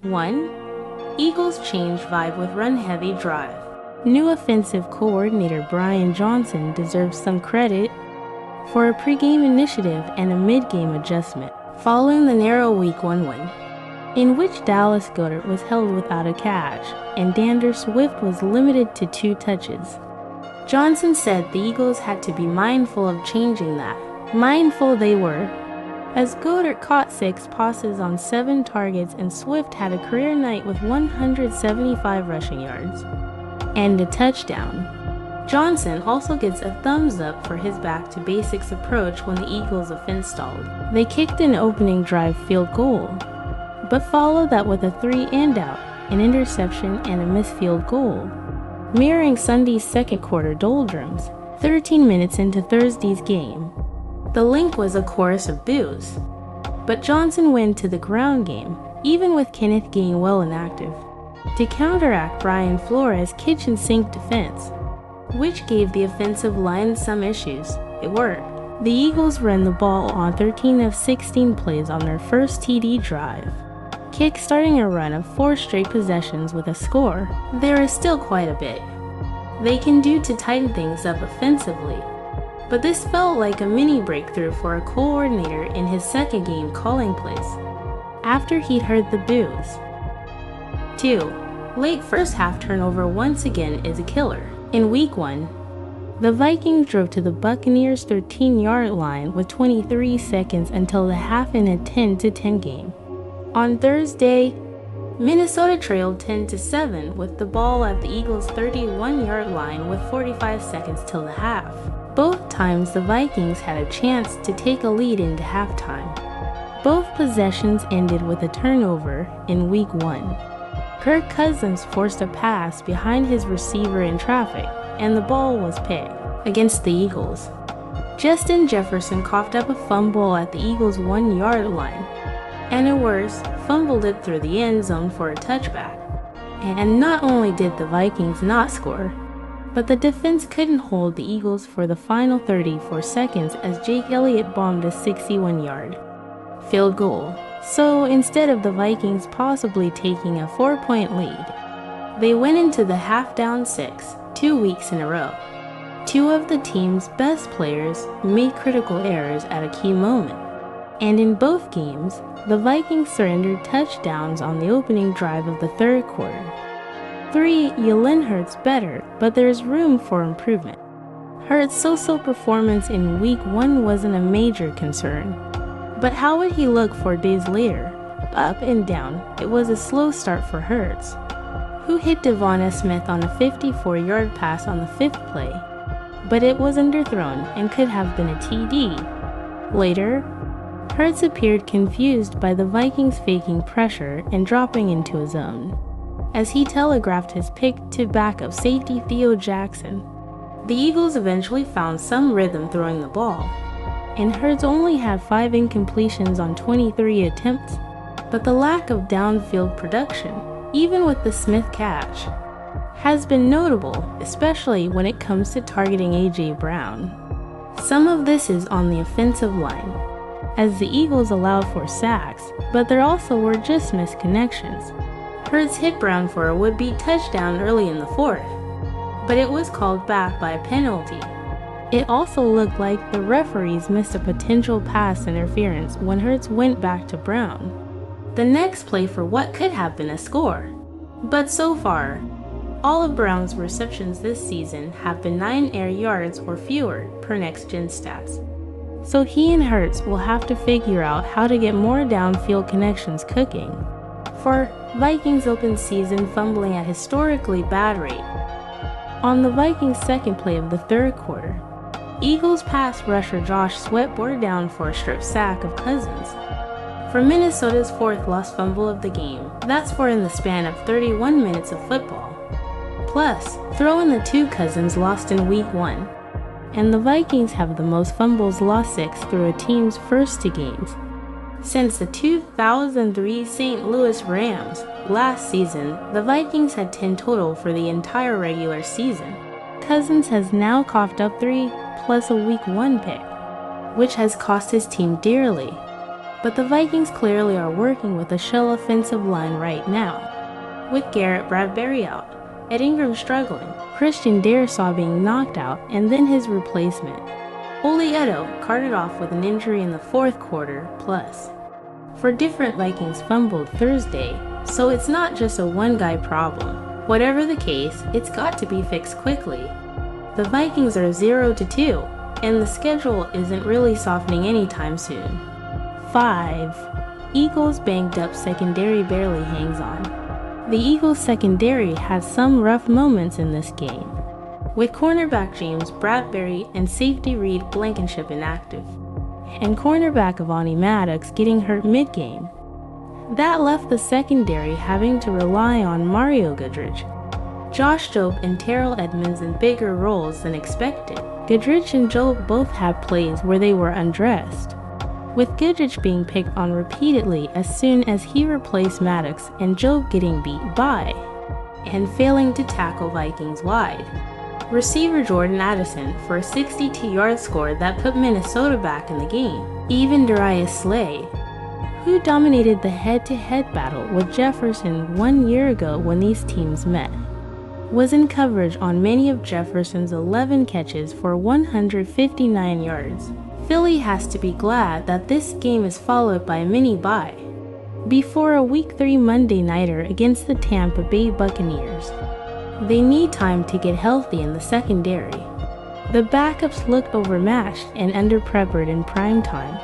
1. Eagles change vibe with run-heavy drive. New offensive coordinator Brian Johnson deserves some credit for a pregame initiative and a mid-game adjustment, following the narrow Week 1 win, in which Dallas Goedert was held without a catch and D'Andre Swift was limited to 2 touches. Johnson said the Eagles had to be mindful of changing that. Mindful they were, as Goedert caught 6 passes on 7 targets and Swift had a career night with 175 rushing yards and a touchdown. Johnson also gets a thumbs up for his back-to-basics approach when the Eagles' offense stalled. They kicked an opening drive field goal, but followed that with a 3-and-out, an interception, and a missed field goal, mirroring Sunday's second quarter doldrums. 13 minutes into Thursday's game, the link was a chorus of boos, but Johnson went to the ground game, even with Kenneth Gainwell inactive, to counteract Brian Flores' kitchen sink defense, which gave the offensive line some issues. It worked. The Eagles ran the ball on 13 of 16 plays on their first TD drive, kick-starting a run of 4 straight possessions with a score. There is still quite a bit they can do to tighten things up offensively, but this felt like a mini breakthrough for a coordinator in his second game calling plays, after he'd heard the boos. 2. Late first half turnover once again is a killer. In Week 1, the Vikings drove to the Buccaneers' 13-yard line with 23 seconds until the half in a 10-10 game. On Thursday, Minnesota trailed 10-7 with the ball at the Eagles' 31-yard line with 45 seconds till the half. Both times the Vikings had a chance to take a lead into halftime. Both possessions ended with a turnover in Week 1. Kirk Cousins forced a pass behind his receiver in traffic, and the ball was picked. Against the Eagles, Justin Jefferson coughed up a fumble at the Eagles' 1-yard line, and a worse, fumbled it through the end zone for a touchback. And not only did the Vikings not score, but the defense couldn't hold the Eagles for the final 34 seconds as Jake Elliott bombed a 61-yard field goal. So instead of the Vikings possibly taking a 4-point lead, they went into the half down 6, 2 weeks in a row. 2 of the team's best players made critical errors at a key moment, and in both games, the Vikings surrendered touchdowns on the opening drive of the third quarter. 3. Jalen Hurts better, but there's room for improvement. Hurts' so-so performance in Week 1 wasn't a major concern, but how would he look 4 days later? Up and down, it was a slow start for Hurts, who hit Devonta Smith on a 54-yard pass on the 5th play, but it was underthrown and could have been a TD. Later, Hurts appeared confused by the Vikings faking pressure and dropping into a zone, as he telegraphed his pick to backup safety Theo Jackson. The Eagles eventually found some rhythm throwing the ball, and Hurts only had 5 incompletions on 23 attempts, but the lack of downfield production, even with the Smith catch, has been notable, especially when it comes to targeting A.J. Brown. Some of this is on the offensive line, as the Eagles allowed for sacks, but there also were just missed connections. Hurts hit Brown for a would-be touchdown early in the 4th, but it was called back by a penalty. It also looked like the referees missed a potential pass interference when Hurts went back to Brown, the next play for what could have been a score. But so far, all of Brown's receptions this season have been 9 air yards or fewer per next-gen stats. So he and Hurts will have to figure out how to get more downfield connections cooking. For Vikings open season fumbling at historically bad rate. On the Vikings' second play of the third quarter, Eagles pass rusher Josh Sweat bore down for a strip sack of Cousins. For Minnesota's 4th lost fumble of the game, that's 4 in the span of 31 minutes of football. Plus, throw in the 2 Cousins lost in Week 1. And the Vikings have the most fumbles lost 6 through a team's first 2 games since the 2003 St. Louis Rams. Last season, the Vikings had 10 total for the entire regular season. Cousins has now coughed up 3 plus a Week 1 pick, which has cost his team dearly. But the Vikings clearly are working with a shell offensive line right now, with Garrett Bradbury out, Ed Ingram struggling, Christian Darrisaw being knocked out, and then his replacement, Oli Edo, carted off with an injury in the fourth quarter, plus. For different Vikings fumbled Thursday, so it's not just a one-guy problem. Whatever the case, it's got to be fixed quickly. The Vikings are 0-2, and the schedule isn't really softening anytime soon. 5. Eagles' banged-up secondary barely hangs on. The Eagles' secondary has some rough moments in this game, with cornerback James Bradbury and safety Reed Blankenship inactive, and cornerback Avani Maddox getting hurt mid-game. That left the secondary having to rely on Mario Goodrich, Josh Jobe, and Terrell Edmonds in bigger roles than expected. Goodrich and Jobe both had plays where they were undressed, with Goodrich being picked on repeatedly as soon as he replaced Maddox, and Jobe getting beat by and failing to tackle Vikings wide receiver Jordan Addison for a 62-yard score that put Minnesota back in the game. Even Darius Slay, who dominated the head-to-head battle with Jefferson 1 year ago when these teams met, was in coverage on many of Jefferson's 11 catches for 159 yards. Philly has to be glad that this game is followed by a mini-bye before a Week 3 Monday nighter against the Tampa Bay Buccaneers. They need time to get healthy in the secondary. The backups looked overmatched and under-prepared in prime time.